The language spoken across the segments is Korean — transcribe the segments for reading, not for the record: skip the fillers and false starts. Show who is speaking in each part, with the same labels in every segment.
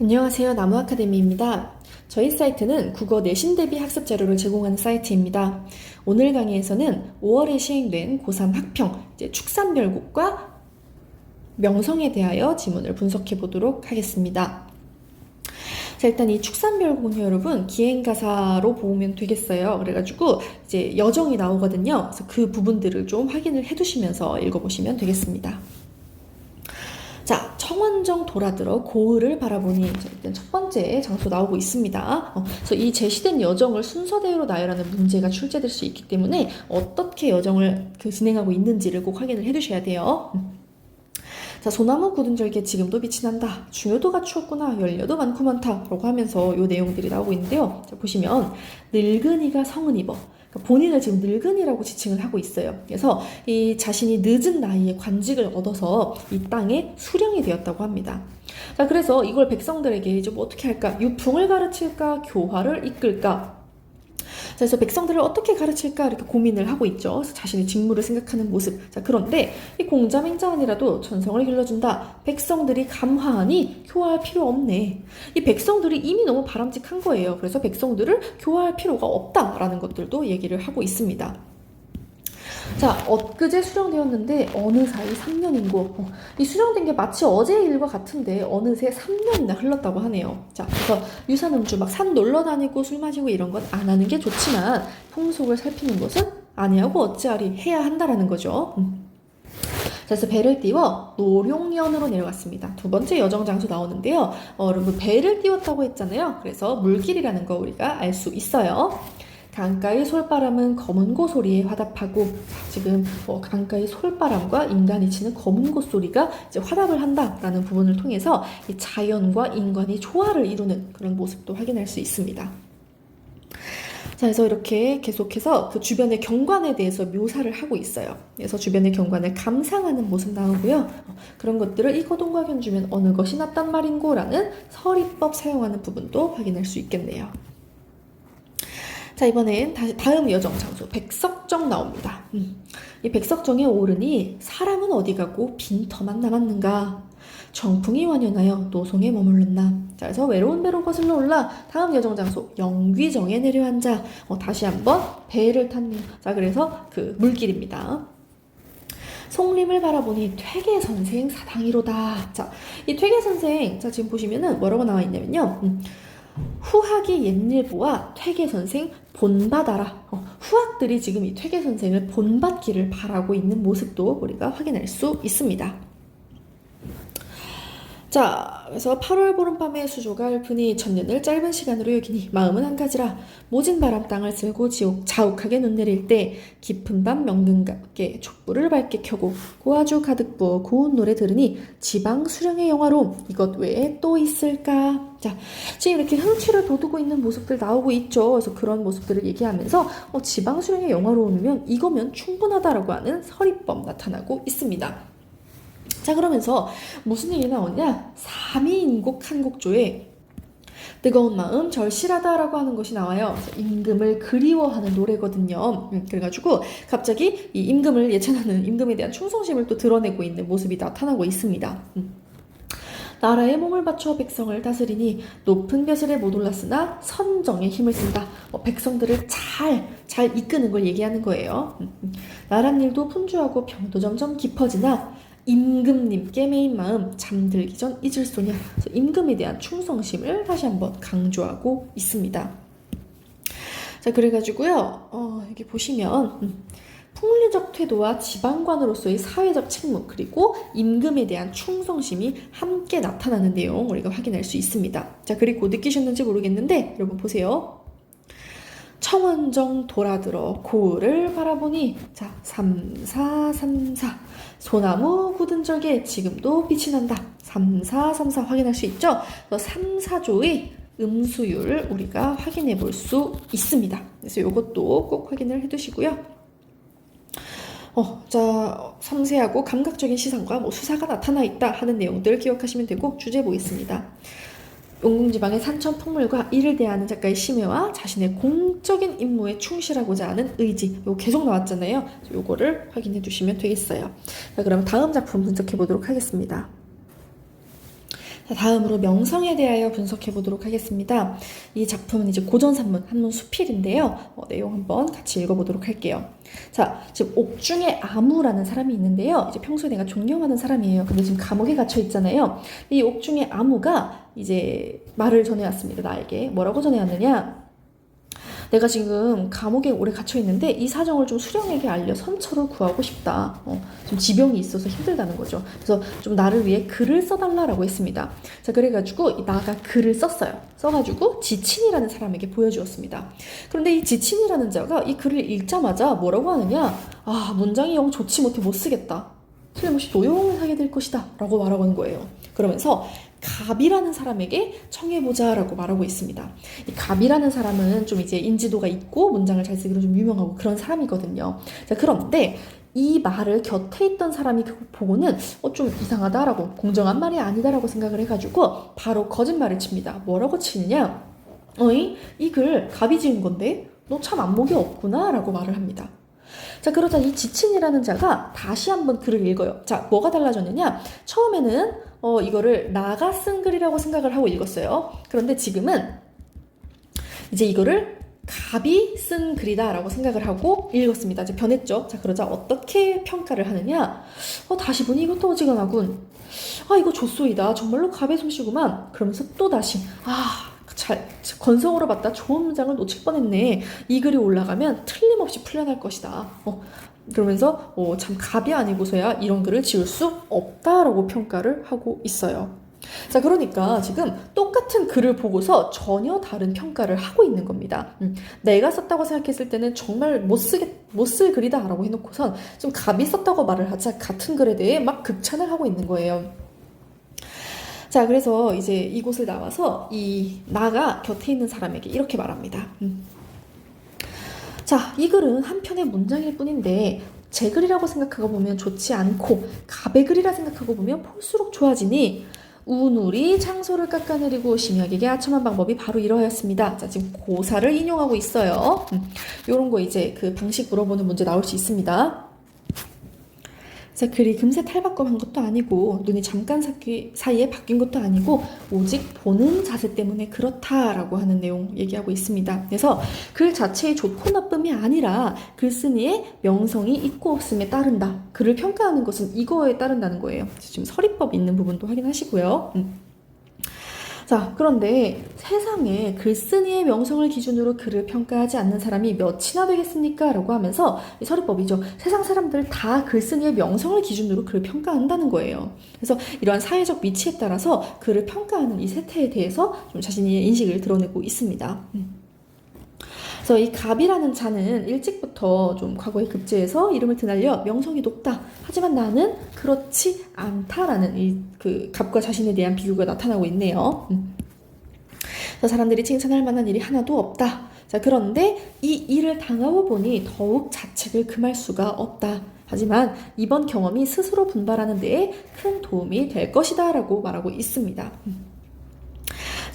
Speaker 1: 안녕하세요. 나무아카데미입니다. 저희 사이트는 국어 내신 대비 학습 자료를 제공하는 사이트입니다. 오늘 강의에서는 5월에 시행된 고3 학평 축산별곡과 명성에 대하여 지문을 분석해 보도록 하겠습니다. 자, 일단 이 축산별곡은요, 여러분, 기행가사로 보면 되겠어요. 그래가지고 이제 여정이 나오거든요. 그래서 그 부분들을 좀 확인을 해두시면서 읽어보시면 되겠습니다. 자, 청원정 돌아들어 고을을 바라보니 일단 첫 번째 장소 나오고 있습니다. 그래서 이 제시된 여정을 순서대로 나열하는 문제가 출제될 수 있기 때문에 어떻게 여정을 진행하고 있는지를 꼭 확인을 해두셔야 돼요. 자, 소나무 굳은 절개 지금도 빛이 난다. 중요도가 추웠구나. 연료도 많고 많다. 라고 하면서 이 내용들이 나오고 있는데요. 자, 보시면 늙은이가 성은 입어. 그러니까 본인을 지금 늙은이라고 지칭을 하고 있어요. 그래서 이 자신이 늦은 나이에 관직을 얻어서 이 땅에 수령이 되었다고 합니다. 자, 그래서 이걸 백성들에게 좀 어떻게 할까? 유풍을 가르칠까? 교화를 이끌까? 자, 그래서 백성들을 어떻게 가르칠까 이렇게 고민을 하고 있죠. 그래서 자신의 직무를 생각하는 모습. 자, 그런데 이 공자맹자원이라도 전성을 길러준다. 백성들이 감화하니 교화할 필요 없네. 이 백성들이 이미 너무 바람직한 거예요. 그래서 백성들을 교화할 필요가 없다라는 것들도 얘기를 하고 있습니다. 자, 엊그제 수령되었는데 어느 사이 3년인고 이 수령된 게 마치 어제 일과 같은데 어느새 3년이나 흘렀다고 하네요. 자, 그래서 유산음주 막 산 놀러 다니고 술 마시고 이런 건 안 하는 게 좋지만 풍속을 살피는 것은 아니하고 어찌하리 해야 한다라는 거죠. 자, 그래서 배를 띄워 노룡연으로 내려갔습니다. 두 번째 여정 장소 나오는데요. 여러분 배를 띄웠다고 했잖아요. 그래서 물길이라는 거 우리가 알 수 있어요. 강가의 솔바람은 검은 고 소리에 화답하고 지금 강가의 솔바람과 인간이 치는 검은 고 소리가 이제 화답을 한다라는 부분을 통해서 이 자연과 인간이 조화를 이루는 그런 모습도 확인할 수 있습니다. 자, 그래서 이렇게 계속해서 그 주변의 경관에 대해서 묘사를 하고 있어요. 그래서 주변의 경관을 감상하는 모습 나오고요. 그런 것들을 이거동과 견주면 어느 것이 낫단 말인고 라는 서리법 사용하는 부분도 확인할 수 있겠네요. 자, 이번엔 다음 여정 장소 백석정 나옵니다. 이 백석정에 오르니 사람은 어디 가고 빈터만 남았는가? 정풍이 완연하여 노송에 머물렀나? 자, 그래서 외로운 배로 거슬러 올라 다음 여정 장소 영귀정에 내려앉아 다시 한번 배를 탔네요. 자, 그래서 그 물길입니다. 송림을 바라보니 퇴계선생 사당이로다. 자, 이 퇴계선생, 자, 지금 보시면은 뭐라고 나와 있냐면요. 후학이 옛일보와 퇴계선생 본받아라. 후학들이 지금 이 퇴계선생을 본받기를 바라고 있는 모습도 우리가 확인할 수 있습니다. 자, 그래서 8월 보름밤의 수조가 읊으니 천년을 짧은 시간으로 여기니 마음은 한 가지라. 모진 바람 땅을 쓸고 자욱하게 눈 내릴 때 깊은 밤 명근갑게 촛불을 밝게 켜고 고아주 가득 부어 고운 노래 들으니 지방 수령의 영화로움 이것 외에 또 있을까? 자, 지금 이렇게 흥취를 돋우고 있는 모습들 나오고 있죠. 그래서 그런 모습들을 얘기하면서 지방 수령의 영화로움이면 이거면 충분하다라고 하는 서리법 나타나고 있습니다. 자, 그러면서 무슨 얘기 나오냐? 삼위인곡 한곡조에 뜨거운 마음 절실하다라고 하는 것이 나와요. 임금을 그리워하는 노래거든요. 그래가지고 갑자기 이 임금을 예찬하는 임금에 대한 충성심을 또 드러내고 있는 모습이 나타나고 있습니다. 나라에 몸을 바쳐 백성을 다스리니 높은 벼슬에 못 올랐으나 선정에 힘을 쓴다. 백성들을 잘 이끄는 걸 얘기하는 거예요. 나란 일도 분주하고 병도 점점 깊어지나 임금님께 매인 마음 잠들기 전 잊을 소냐. 임금에 대한 충성심을 다시 한번 강조하고 있습니다. 자, 그래가지고요. 여기 보시면 풍류적 태도와 지방관으로서의 사회적 책무 그리고 임금에 대한 충성심이 함께 나타나는 내용 우리가 확인할 수 있습니다. 자, 그리고 느끼셨는지 모르겠는데 여러분 보세요. 청원정 돌아들어 고을을 바라보니 자, 3434 소나무 굳은 절개 지금도 빛이 난다. 3434 확인할 수 있죠? 3사조의 음수율을 우리가 확인해 볼 수 있습니다. 그래서 이것도 꼭 확인을 해 두시고요. 자, 섬세하고 감각적인 시선과 수사가 나타나 있다 하는 내용들 기억하시면 되고 주제 보겠습니다. 용궁지방의 산천 풍물과 이를 대하는 작가의 심애와 자신의 공적인 임무에 충실하고자 하는 의지 이거 계속 나왔잖아요. 요거를 확인해 주시면 되겠어요. 자, 그럼 다음 작품 분석해 보도록 하겠습니다. 자, 다음으로 명성에 대하여 분석해 보도록 하겠습니다. 이 작품은 이제 고전산문 한문 수필인데요. 내용 한번 같이 읽어보도록 할게요. 자, 지금 옥중에 아무라는 사람이 있는데요. 이제 평소에 내가 존경하는 사람이에요. 근데 지금 감옥에 갇혀 있잖아요. 이 옥중에 아무가 이제 말을 전해왔습니다. 나에게 뭐라고 전해왔느냐? 내가 지금 감옥에 오래 갇혀 있는데 이 사정을 좀 수령에게 알려 선처를 구하고 싶다. 좀 지병이 있어서 힘들다는 거죠. 그래서 좀 나를 위해 글을 써달라라고 했습니다. 자, 그래가지고 나가 글을 썼어요. 써가지고 지친이라는 사람에게 보여주었습니다. 그런데 이 지친이라는 자가 이 글을 읽자마자 뭐라고 하느냐? 아, 문장이 영 좋지 못해 못 쓰겠다. 틀림없이 노용을 하게 될 것이다. 라고 말하고 있는 거예요. 그러면서 갑이라는 사람에게 청해보자 라고 말하고 있습니다. 이 갑이라는 사람은 좀 이제 인지도가 있고 문장을 잘 쓰기로 좀 유명하고 그런 사람이거든요. 자, 그런데 이 말을 곁에 있던 사람이 그거 보고는 좀 이상하다라고, 공정한 말이 아니다라고 생각을 해가지고 바로 거짓말을 칩니다. 뭐라고 치느냐? 어이? 이 글 갑이 지은 건데 너 참 안목이 없구나 라고 말을 합니다. 자, 그러자 이 지친이라는 자가 다시 한번 글을 읽어요. 자, 뭐가 달라졌느냐? 처음에는 이거를 나가 쓴 글이라고 생각을 하고 읽었어요. 그런데 지금은 이제 이거를 갑이 쓴 글이다 라고 생각을 하고 읽었습니다. 이제 변했죠. 자, 그러자 어떻게 평가를 하느냐? 다시 보니 이것도 어지간하군. 아, 이거 조소이다. 정말로 갑의 솜씨구만. 그러면서 또 다시 건성으로 봤다 좋은 문장을 놓칠 뻔했네. 이 글이 올라가면 틀림없이 풀려날 것이다. 그러면서 참 갑이 아니고서야 이런 글을 지을 수 없다라고 평가를 하고 있어요. 자, 그러니까 지금 똑같은 글을 보고서 전혀 다른 평가를 하고 있는 겁니다. 내가 썼다고 생각했을 때는 정말 못 쓸 글이다 라고 해놓고선 좀 갑이 썼다고 말을 하자 같은 글에 대해 막 극찬을 하고 있는 거예요. 자, 그래서 이제 이곳을 나와서 이 나가 곁에 있는 사람에게 이렇게 말합니다. 자, 이 글은 한 편의 문장일 뿐인데 제 글이라고 생각하고 보면 좋지 않고 갑의 글이라 생각하고 보면 볼수록 좋아지니 우누리 창소를 깎아내리고 심약에게 아첨한 방법이 바로 이러하였습니다. 자, 지금 고사를 인용하고 있어요. 요런 거 이제 그 방식 물어보는 문제 나올 수 있습니다. 자, 글이 금세 탈바꿈한 것도 아니고 눈이 잠깐 사이에 바뀐 것도 아니고 오직 보는 자세 때문에 그렇다라고 하는 내용 얘기하고 있습니다. 그래서 글 자체의 좋고 나쁨이 아니라 글쓴이의 명성이 있고 없음에 따른다. 글을 평가하는 것은 이거에 따른다는 거예요. 지금 서리법 있는 부분도 확인하시고요. 자, 그런데 세상에 글쓴이의 명성을 기준으로 글을 평가하지 않는 사람이 몇이나 되겠습니까? 라고 하면서 이 서리법이죠. 세상 사람들 다 글쓴이의 명성을 기준으로 글을 평가한다는 거예요. 그래서 이러한 사회적 위치에 따라서 글을 평가하는 이 세태에 대해서 좀 자신의 인식을 드러내고 있습니다. 그래서 이 갑이라는 자는 일찍부터 좀 과거에 급제해서 이름을 드날려 명성이 높다. 하지만 나는 그렇지 않다라는 이 그 갑과 자신에 대한 비교가 나타나고 있네요. 그래서 사람들이 칭찬할 만한 일이 하나도 없다. 자, 그런데 이 일을 당하고 보니 더욱 자책을 금할 수가 없다. 하지만 이번 경험이 스스로 분발하는 데에 큰 도움이 될 것이다 라고 말하고 있습니다.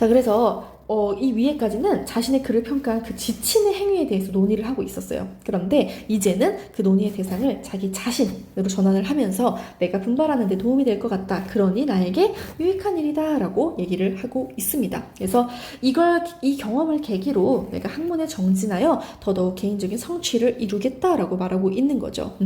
Speaker 1: 자, 그래서 이 위에까지는 자신의 글을 평가한 그 지친의 행위에 대해서 논의를 하고 있었어요. 그런데 이제는 그 논의의 대상을 자기 자신으로 전환을 하면서 내가 분발하는 데 도움이 될 것 같다. 그러니 나에게 유익한 일이다 라고 얘기를 하고 있습니다. 그래서 이 경험을 계기로 내가 학문에 정진하여 더더욱 개인적인 성취를 이루겠다라고 말하고 있는 거죠.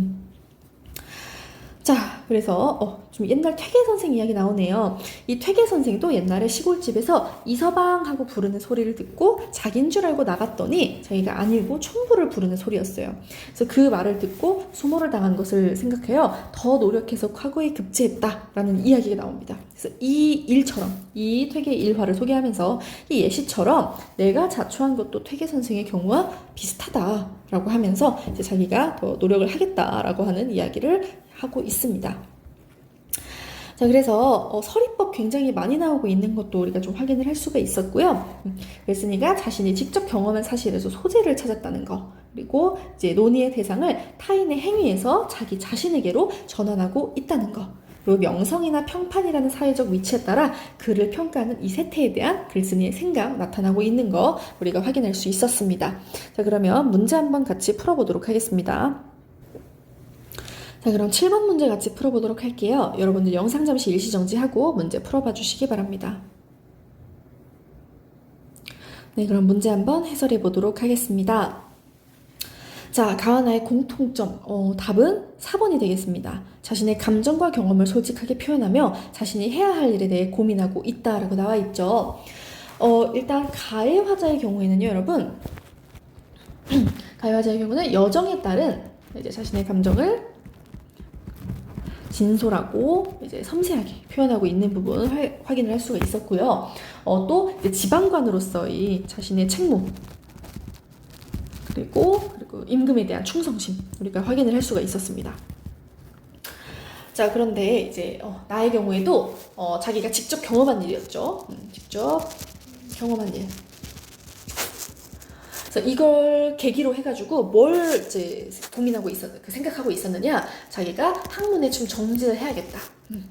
Speaker 1: 자, 그래서 좀 옛날 퇴계 선생 이야기 나오네요. 이 퇴계 선생도 옛날에 시골집에서 이서방 하고 부르는 소리를 듣고 자기인 줄 알고 나갔더니 자기가 아니고 총부를 부르는 소리였어요. 그래서 그 말을 듣고 수모를 당한 것을 생각해요. 더 노력해서 과거에 급제했다라는 이야기가 나옵니다. 그래서 이 일처럼 이 퇴계 일화를 소개하면서 이 예시처럼 내가 자초한 것도 퇴계 선생의 경우와 비슷하다라고 하면서 이제 자기가 더 노력을 하겠다라고 하는 이야기를 하고 있습니다. 자, 그래서 서리법 굉장히 많이 나오고 있는 것도 우리가 좀 확인을 할 수가 있었고요. 글쓴이가 자신이 직접 경험한 사실에서 소재를 찾았다는 거, 그리고 이제 논의의 대상을 타인의 행위에서 자기 자신에게로 전환하고 있다는 거, 그리고 명성이나 평판이라는 사회적 위치에 따라 글을 평가하는 이 세태에 대한 글쓴이의 생각 나타나고 있는 거 우리가 확인할 수 있었습니다. 자, 그러면 문제 한번 같이 풀어보도록 하겠습니다. 자, 그럼 7번 문제 같이 풀어보도록 할게요. 여러분들 영상 잠시 일시정지하고 문제 풀어봐 주시기 바랍니다. 네, 그럼 문제 한번 해설해 보도록 하겠습니다. 자, 가하나의 공통점, 답은 4번이 되겠습니다. 자신의 감정과 경험을 솔직하게 표현하며 자신이 해야 할 일에 대해 고민하고 있다라고 나와 있죠. 일단 가해 화자의 경우에는요, 여러분, 가해 화자의 경우는 여정에 따른 이제 자신의 감정을 진솔하고 이제 섬세하게 표현하고 있는 부분을 확인을 할 수가 있었고요. 또 이제 지방관으로서의 자신의 책무 그리고 임금에 대한 충성심 우리가 확인을 할 수가 있었습니다. 자, 그런데 이제 나의 경우에도 자기가 직접 경험한 일이었죠. 직접 경험한 일. 그래서 이걸 계기로 해가지고 뭘 이제 생각하고 있었느냐? 자기가 학문에 좀 정진을 해야겠다.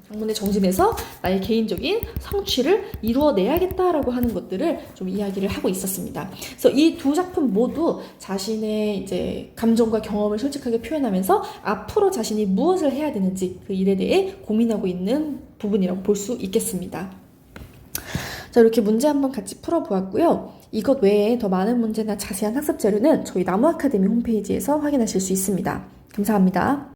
Speaker 1: 학문에 정진해서 나의 개인적인 성취를 이루어내야겠다라고 하는 것들을 좀 이야기를 하고 있었습니다. 그래서 이 두 작품 모두 자신의 이제 감정과 경험을 솔직하게 표현하면서 앞으로 자신이 무엇을 해야 되는지 그 일에 대해 고민하고 있는 부분이라고 볼 수 있겠습니다. 자, 이렇게 문제 한번 같이 풀어보았고요. 이것 외에 더 많은 문제나 자세한 학습 자료는 저희 나무 아카데미 홈페이지에서 확인하실 수 있습니다. 감사합니다.